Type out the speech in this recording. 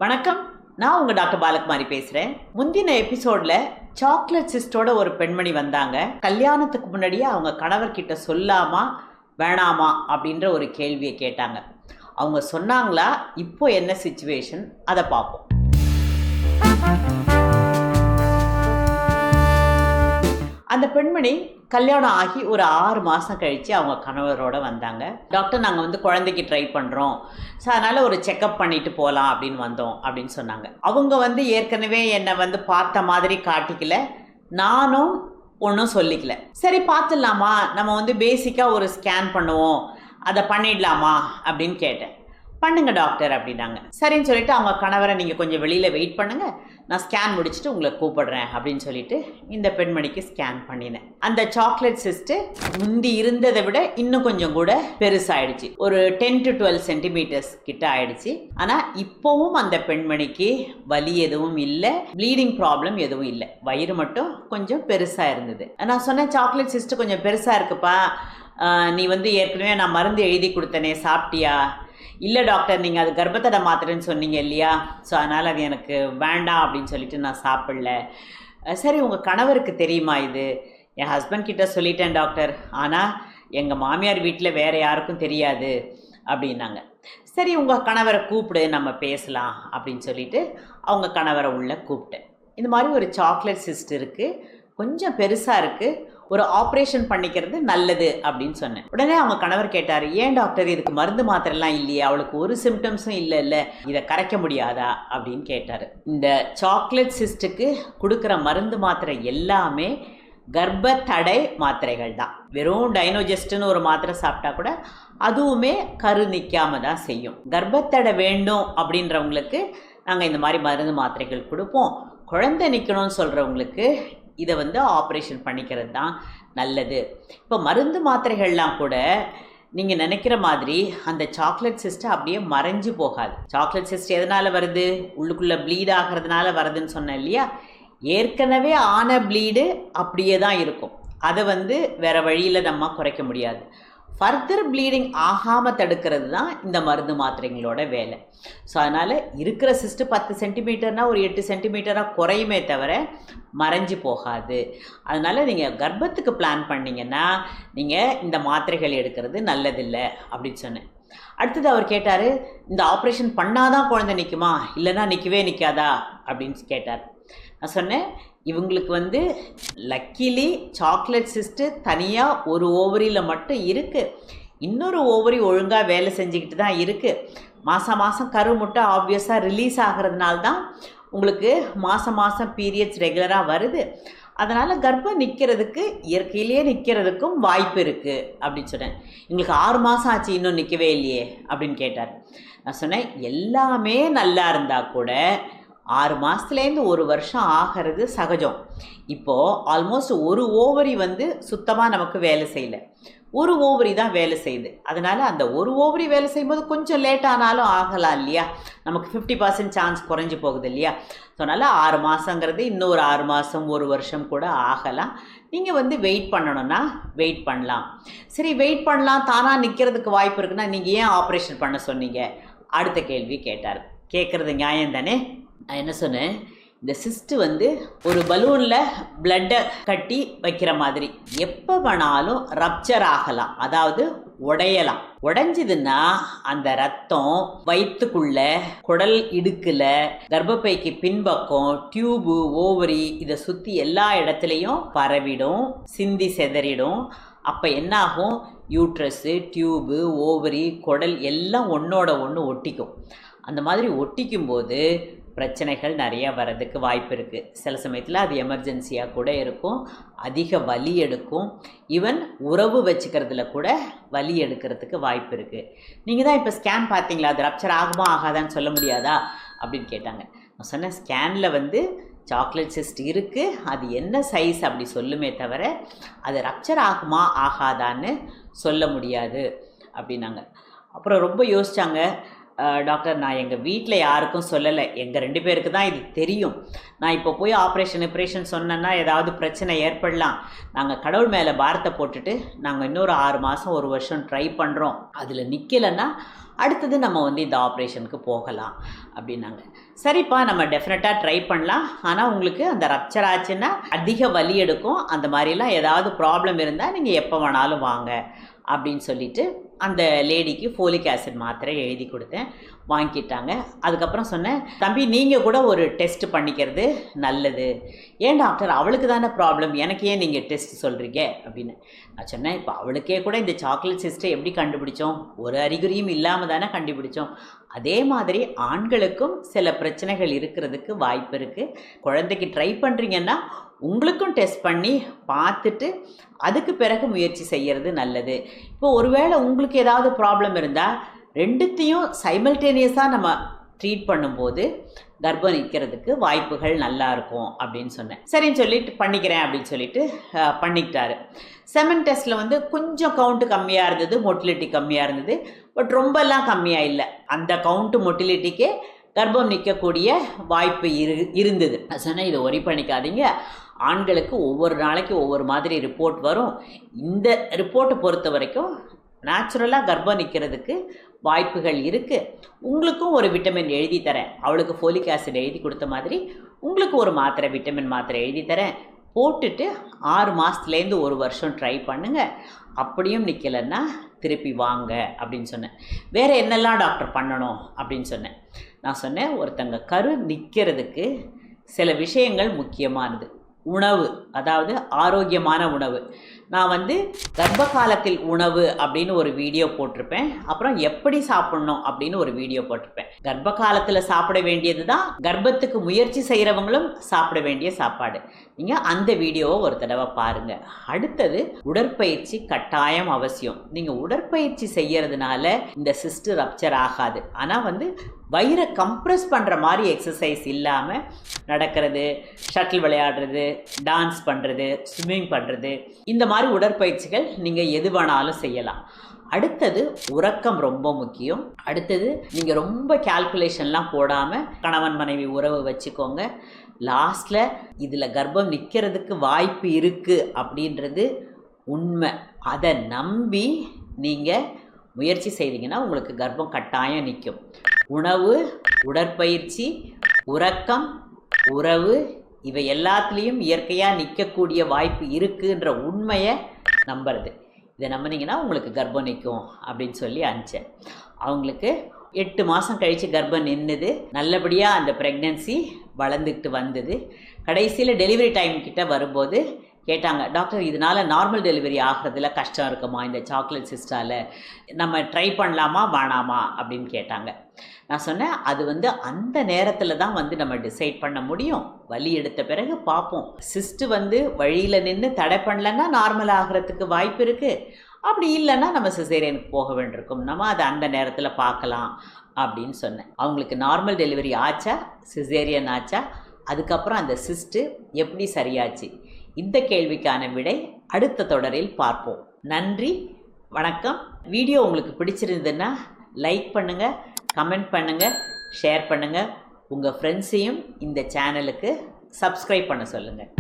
வணக்கம். நான் உங்கள் டாக்டர் பாலகுமாரி பேசுகிறேன். முந்தின எபிசோடில் சாக்லேட் சிஸ்டோட ஒரு பெண்மணி வந்தாங்க. கல்யாணத்துக்கு முன்னாடியே அவங்க கணவர்கிட்ட சொல்லாமா வேணாமா அப்படின்ற ஒரு கேள்வியை கேட்டாங்க. அவங்க சொன்னாங்களா? இப்போ என்ன சிச்சுவேஷன் அதை பார்ப்போம். அந்த பெண்மணி கல்யாணம் ஆகி ஒரு 6 மாதம் கழித்து அவங்க கணவரோடு வந்தாங்க. டாக்டர், நாங்கள் குழந்தைக்கு ட்ரை பண்ணுறோம், ஸோ அதனால் ஒரு செக்கப் பண்ணிவிட்டு போகலாம் அப்படின்னு வந்தோம் அப்படின்னு சொன்னாங்க. அவங்க ஏற்கனவே என்னை பார்த்த மாதிரி காட்டிக்கல, நானும் ஒன்றும் சொல்லிக்கல. சரி பார்த்துடலாமா, நம்ம பேசிக்காக ஒரு ஸ்கேன் பண்ணுவோம், அதை பண்ணிடலாமா அப்படின்னு கேட்டேன். பண்ணுங்க டாக்டர் அப்படின்னாங்க. சரின்னு சொல்லிட்டு அவங்க கணவரை நீங்கள் கொஞ்சம் வெளியில் வெயிட் பண்ணுங்கள், நான் ஸ்கேன் முடிச்சுட்டு உங்களை கூப்பிடுறேன் அப்படின்னு சொல்லிட்டு இந்த பெண்மணிக்கு ஸ்கேன் பண்ணினேன். அந்த சாக்லேட் சிஸ்ட்டு முந்தி இருந்ததை விட இன்னும் கொஞ்சம் கூட பெருசாகிடுச்சு. ஒரு 10 to 12 சென்டிமீட்டர்ஸ் கிட்ட ஆயிடுச்சு. ஆனால் இப்போவும் அந்த பெண்மணிக்கு வலி எதுவும் இல்லை, ப்ளீடிங் ப்ராப்ளம் எதுவும் இல்லை. வயிறு மட்டும் கொஞ்சம் பெருசாக இருந்தது. நான் சொன்னேன், சாக்லேட் சிஸ்ட்டு கொஞ்சம் பெருசாக இருக்குப்பா, நீ ஏற்கனவே நான் மருந்து எழுதி கொடுத்தனே, சாப்பிட்டியா? இல்லை டாக்டர், நீங்கள் அது கர்ப்பத்தடை மாத்திரைன்னு சொன்னீங்க இல்லையா, ஸோ அதனால் அது எனக்கு வேண்டாம் அப்படின்னு சொல்லிட்டு நான் சாப்பிடல. சரி, உங்கள் கணவருக்கு தெரியுமா இது? என் ஹஸ்பண்ட் கிட்ட சொல்லிட்டேன் டாக்டர், ஆனால் எங்கள் மாமியார் வீட்டில் வேறு யாருக்கும் தெரியாது அப்படின்னாங்க. சரி, உங்கள் கணவரை கூப்பிடு, நம்ம பேசலாம் அப்படின்னு சொல்லிட்டு அவங்க கணவரை உள்ளே கூப்பிட்டேன். இந்த மாதிரி ஒரு சாக்லேட் சிஸ்ட் இருக்குது, கொஞ்சம் பெருசாக இருக்குது, ஒரு ஆப்ரேஷன் பண்ணிக்கிறது நல்லது அப்படின்னு சொன்னேன். உடனே அவங்க கணவர் கேட்டார், ஏன் டாக்டர் இதுக்கு மருந்து மாத்திரைலாம் இல்லையா, அவளுக்கு ஒரு சிம்டம்ஸும் இல்லை, இதை கரைக்க முடியாதா அப்படின்னு கேட்டார். இந்த சாக்லேட் சிஸ்ட்டுக்கு கொடுக்குற மருந்து மாத்திரை எல்லாமே கர்ப்பத்தடை மாத்திரைகள் தான். வெறும் டைனோஜெஸ்ட்னு ஒரு மாத்திரை சாப்பிட்டா கூட அதுவுமே கரு நிற்காம தான் செய்யும். கர்ப்பத்தடை வேண்டும் அப்படின்றவங்களுக்கு நாங்கள் இந்த மாதிரி மருந்து மாத்திரைகள் கொடுப்போம். குழந்தை நிற்கணும்னு சொல்கிறவங்களுக்கு இதை ஆப்ரேஷன் பண்ணிக்கிறது தான் நல்லது. இப்போ மருந்து மாத்திரைகள்லாம் கூட நீங்கள் நினைக்கிற மாதிரி அந்த சாக்லேட் சிஸ்ட்டை அப்படியே மறைஞ்சு போகாது. சாக்லேட் சிஸ்ட் எதனால் வருது? உள்ளுக்குள்ளே ப்ளீட் ஆகிறதுனால வருதுன்னு சொன்னேன் இல்லையா. ஏற்கனவே ஆன ப்ளீடு அப்படியே தான் இருக்கும், அதை வேறு வழியில் நம்ம குறைக்க முடியாது. ஃபர்தர் ப்ளீடிங் ஆகாமல் தடுக்கிறது தான் இந்த மருந்து மாத்திரைங்களோட வேலை. ஸோ அதனால் இருக்கிற சிஸ்ட்டு 10 சென்டிமீட்டர்னால் ஒரு 8 சென்டிமீட்டராக குறையுமே தவிர மறைஞ்சு போகாது. அதனால் நீங்கள் கர்ப்பத்துக்கு பிளான் பண்ணிங்கன்னா நீங்கள் இந்த மாத்திரைகள் எடுக்கிறது நல்லதில்லை அப்படின்னு சொன்னேன். அடுத்தது அவர் கேட்டார், இந்த ஆப்ரேஷன் பண்ணாதான் குழந்தை நிற்குமா, இல்லைன்னா நிற்கவே நிற்காதா அப்படின்னு கேட்டார். நான் சொன்னேன், இவங்களுக்கு லக்கிலி சாக்லேட் சிஸ்ட்டு தனியாக ஒரு ஓவரியில் மட்டும் இருக்குது, இன்னொரு ஓவரி ஒழுங்காக வேலை செஞ்சுக்கிட்டு தான் இருக்குது. மாதம் மாதம் கரு முட்டை ஆப்வியஸாக ரிலீஸ் ஆகிறதுனால தான் உங்களுக்கு மாதம் பீரியட்ஸ் ரெகுலராக வருது. அதனால் கர்ப்பம் நிற்கிறதுக்கு இயற்கையிலேயே நிற்கிறதுக்கும் வாய்ப்பு இருக்குது அப்படின்னு சொன்னேன். எங்களுக்கு 6 மாதம் ஆச்சு, இன்னும் நிற்கவே இல்லையே அப்படின்னு கேட்டார். நான் சொன்னேன், எல்லாமே நல்லா இருந்தால் கூட 6 மாதத்துலேருந்து 1 வருஷம் ஆகிறது சகஜம். இப்போது ஆல்மோஸ்ட் ஒரு ஓவரி சுத்தமாக நமக்கு வேலை செய்யலை, ஒரு ஓவரி தான் வேலை செய்யுது. அதனால் அந்த ஒரு ஓவரி வேலை செய்யும்போது கொஞ்சம் லேட் ஆனாலும் ஆகலாம் இல்லையா, நமக்கு 50% சான்ஸ் குறைஞ்சி போகுது இல்லையா. ஸோ அதனால் 6 மாதங்கிறது இன்னொரு 6 மாதம் 1 வருஷம் கூட ஆகலாம். நீங்கள் வெயிட் பண்ணணுன்னா வெயிட் பண்ணலாம். சரி, வெயிட் பண்ணலாம், தானாக நிற்கிறதுக்கு வாய்ப்பு இருக்குன்னா நீங்கள் ஏன் ஆப்ரேஷன் பண்ண சொன்னீங்க? அடுத்த கேள்வி கேட்டார். கேட்குறது நியாயம் தானே. நான் என்ன சொன்னேன், இந்த சிஸ்ட்டு ஒரு பலூனில் பிளட்டை கட்டி வைக்கிற மாதிரி எப்போ வேணாலும் ரப்சர் ஆகலாம், அதாவது உடையலாம். உடைஞ்சதுன்னா அந்த ரத்தம் வயிற்றுக்குள்ள, குடல் இடுக்கில், கர்ப்பப்பைக்கு பின்பக்கம், டியூபு, ஓவரி இதை சுற்றி எல்லா இடத்துலையும் பரவிடும், சிந்தி செதறிடும். அப்போ என்னாகும், யூட்ரஸு, டியூபு, ஓவரி, குடல் எல்லாம் ஒன்றோட ஒன்று ஒட்டிக்கும். அந்த மாதிரி ஒட்டிக்கும்போது பிரச்சனைகள் நிறையா வர்றதுக்கு வாய்ப்பு இருக்குது. சில சமயத்தில் அது எமர்ஜென்சியாக கூட இருக்கும், அதிக வலி எடுக்கும், ஈவன் உறவு வச்சுக்கிறதுல கூட வலி எடுக்கிறதுக்கு வாய்ப்பு இருக்குது. நீங்கள் தான் இப்போ ஸ்கேன் பார்த்தீங்களா, அது ரப்சர் ஆகுமா ஆகாதான்னு சொல்ல முடியாதா அப்படின்னு கேட்டாங்க. நான் சொன்னேன், ஸ்கேனில் சாக்லேட் சிஸ்ட் இருக்குது, அது என்ன சைஸ் அப்படி சொல்லுமே தவிர அது ரப்சர் ஆகுமா ஆகாதான்னு சொல்ல முடியாது அப்படின்னாங்க. அப்புறம் ரொம்ப யோசித்தாங்க. டாக்டர், நான் எங்கள் வீட்டில் யாருக்கும் சொல்லலை, எங்கள் 2 பேருக்கு தான் இது தெரியும். நான் இப்போ போய் ஆப்ரேஷன் சொன்னேன்னா ஏதாவது பிரச்சனை ஏற்படலாம். நாங்கள் கடவுள் மேலே பாரத்தை போட்டுட்டு நாங்கள் இன்னொரு 6 மாதம் 1 வருஷம் ட்ரை பண்ணுறோம். அதில் நிற்கலைன்னா அடுத்தது நம்ம வந்து இந்த ஆப்ரேஷனுக்கு போகலாம் அப்படின்னாங்க. சரிப்பா, நம்ம டெஃபினட்டாக ட்ரை பண்ணலாம். ஆனால் உங்களுக்கு அந்த ரப்சர் ஆச்சுன்னா அதிக வலி எடுக்கும், அந்த மாதிரிலாம் ஏதாவது ப்ராப்ளம் இருந்தால் நீங்கள் எப்போ வேணாலும் வாங்க அப்படின்னு சொல்லிட்டு அந்த லேடிக்கு ஃபோலிக் ஆசிட் மாத்திரை எழுதி கொடுத்தேன். வாங்கிக்கிட்டாங்க. அதுக்கப்புறம் சொன்னேன், தம்பி நீங்கள் கூட ஒரு டெஸ்ட் பண்ணிக்கிறது நல்லது. ஏன் டாக்டர், அவளுக்கு தானே ப்ராப்ளம், எனக்கு ஏன் நீங்கள் டெஸ்ட் சொல்கிறீங்க அப்படின்னு. நான் சொன்னேன், இப்போ அவளுக்கே கூட இந்த சாக்லேட் சிஸ்டை எப்படி கண்டுபிடிச்சோம், ஒரு அறிகுறியும் இல்லாமல் தானே கண்டுபிடிச்சோம். அதே மாதிரி ஆண்களுக்கும் சில பிரச்சனைகள் இருக்கிறதுக்கு வாய்ப்பு இருக்குது. குழந்தைக்கு ட்ரை பண்ணுறீங்கன்னா உங்களுக்கும் டெஸ்ட் பண்ணி பார்த்துட்டு அதுக்கு பிறகு முயற்சி செய்கிறது நல்லது. இப்போ ஒருவேளை உங்களுக்கு ஏதாவது ப்ராப்ளம் இருந்தால் ரெண்டுத்தையும் சைமல்டேனியஸாக நம்ம ட்ரீட் பண்ணும்போது கர்ப்பம் நிற்கிறதுக்கு வாய்ப்புகள் நல்லா இருக்கும் அப்படின்னு சொன்னேன். சரின்னு சொல்லிட்டு பண்ணிக்கிறேன் அப்படின்னு சொல்லிட்டு பண்ணிக்கிட்டாரு. செமன் டெஸ்ட்டில் வந்து கொஞ்சம் கவுண்ட்டு கம்மியாக இருந்தது, மொட்டிலிட்டி கம்மியாக இருந்தது. பட் ரொம்பலாம் கம்மியாக இல்லை. அந்த கவுண்ட்டு மொட்டிலிட்டிக்கே கர்ப்பம் நிற்கக்கூடிய வாய்ப்பு இருந்தது. சொன்னால் இதை ஒரி பண்ணிக்காதீங்க, ஆண்களுக்கு ஒவ்வொரு நாளைக்கு ஒவ்வொரு மாதிரி ரிப்போர்ட் வரும். இந்த ரிப்போர்ட்டை பொறுத்த வரைக்கும் நேச்சுரலாக கர்ப்பம் நிற்கிறதுக்கு வாய்ப்புகள் இருக்குது. உங்களுக்கும் ஒரு விட்டமின் எழுதி தரேன், அவளுக்கு ஃபோலிக் ஆசிட் எழுதி கொடுத்த மாதிரி உங்களுக்கு ஒரு மாத்திரை, விட்டமின் மாத்திரை எழுதி தரேன். போட்டுட்டு 6 மாதத்துலேருந்து 1 வருஷம் ட்ரை பண்ணுங்கள். அப்படியும் நிற்கலைன்னா திருப்பி வாங்க அப்படின்னு சொன்னேன். வேறு என்னெல்லாம் டாக்டர் பண்ணணும் அப்படின்னு சொன்னேன். நான் சொன்னேன், ஒருத்தங்க கரு நிற்கிறதுக்கு சில விஷயங்கள் முக்கியமானது. உணவு, அதாவது ஆரோக்கியமான உணவு. நான் வந்து கர்ப்ப காலத்தில் உணவு அப்படின்னு ஒரு வீடியோ போட்டிருப்பேன். அப்புறம் எப்படி சாப்பிட்ணும் அப்படின்னு ஒரு வீடியோ போட்டிருப்பேன். கர்ப்ப காலத்தில் சாப்பிட வேண்டியது தான் கர்ப்பத்துக்கு முயற்சி செய்கிறவங்களும் சாப்பிட வேண்டிய சாப்பாடு. நீங்கள் அந்த வீடியோவை ஒரு தடவை பாருங்கள். அடுத்தது உடற்பயிற்சி கட்டாயம் அவசியம். நீங்கள் உடற்பயிற்சி செய்கிறதுனால இந்த சிஸ்ட் ரப்சர் ஆகாது. ஆனால் வந்து வயிறை கம்ப்ரெஸ் பண்ணுற மாதிரி எக்ஸசைஸ் இல்லாமல் நடக்கிறது, ஷட்டில் விளையாடுறது, டான்ஸ் பண்ணுறது, ஸ்விம்மிங் பண்ணுறது, இந்த மாதிரி உடற்பயிற்சிகள் நீங்கள் எது வேணாலும் செய்யலாம். அடுத்தது உறக்கம் ரொம்ப முக்கியம். அடுத்தது நீங்கள் ரொம்ப கால்குலேஷன்லாம் போடாமல் கணவன் மனைவி உறவு வச்சுக்கோங்க. லாஸ்ட்டில் இதில் கர்ப்பம் நிற்கிறதுக்கு வாய்ப்பு இருக்குது அப்படின்றது உண்மை. அதை நம்பி நீங்கள் முயற்சி செய்தீங்கன்னா உங்களுக்கு கர்ப்பம் கட்டாயம் நிற்கும். உணவு, உடற்பயிற்சி, உறக்கம், உறவு, இவை எல்லாத்துலேயும் இயற்கையாக நிற்கக்கூடிய வாய்ப்பு இருக்குன்ற உண்மையை நம்புறது. இதை நம்பினீங்கன்னா உங்களுக்கு கர்ப்பம் நிற்கும் அப்படின்னு சொல்லி அனுப்பிச்சேன். அவங்களுக்கு 8 மாதம் கழித்து கர்ப்பம் நின்றுது. நல்லபடியாக அந்த ப்ரெக்னென்சி வளர்ந்துக்கிட்டு வந்தது. கடைசியில் டெலிவரி டைம் கிட்ட வரும்போது கேட்டாங்க, டாக்டர் இதனால் நார்மல் டெலிவரி ஆகிறதுல கஷ்டம் இருக்குமா, இந்த சாக்லேட் சிஸ்டால் நம்ம ட்ரை பண்ணலாமா வேணாமா அப்படின்னு கேட்டாங்க. நான் சொன்னேன், அது வந்து அந்த நேரத்தில் தான் வந்து நம்ம டிசைட் பண்ண முடியும். வலி எடுத்த பிறகு பார்ப்போம். சிஸ்ட்டு வந்து வழியில் நின்று தடை பண்ணலன்னா நார்மல் ஆகிறதுக்கு வாய்ப்பு இருக்குது. அப்படி இல்லைன்னா நம்ம சிசேரியனுக்கு போக வேண்டியிருக்கும். நம்ம அதை அந்த நேரத்தில் பார்க்கலாம் அப்படின்னு சொன்னேன். அவங்களுக்கு நார்மல் டெலிவரி ஆச்சா, சிசேரியன் ஆச்சா, அதுக்கப்புறம் அந்த சிஸ்ட்டு எப்படி சரியாச்சு, இந்த கேள்விக்கான விடை அடுத்த தொடரில் பார்ப்போம். நன்றி, வணக்கம். வீடியோ உங்களுக்கு பிடிச்சிருந்ததுன்னா லைக் பண்ணுங்கள், கமெண்ட் பண்ணுங்கள், ஷேர் பண்ணுங்கள். உங்கள் ஃப்ரெண்ட்ஸையும் இந்த சேனலுக்கு சப்ஸ்கிரைப் பண்ண சொல்லுங்கள்.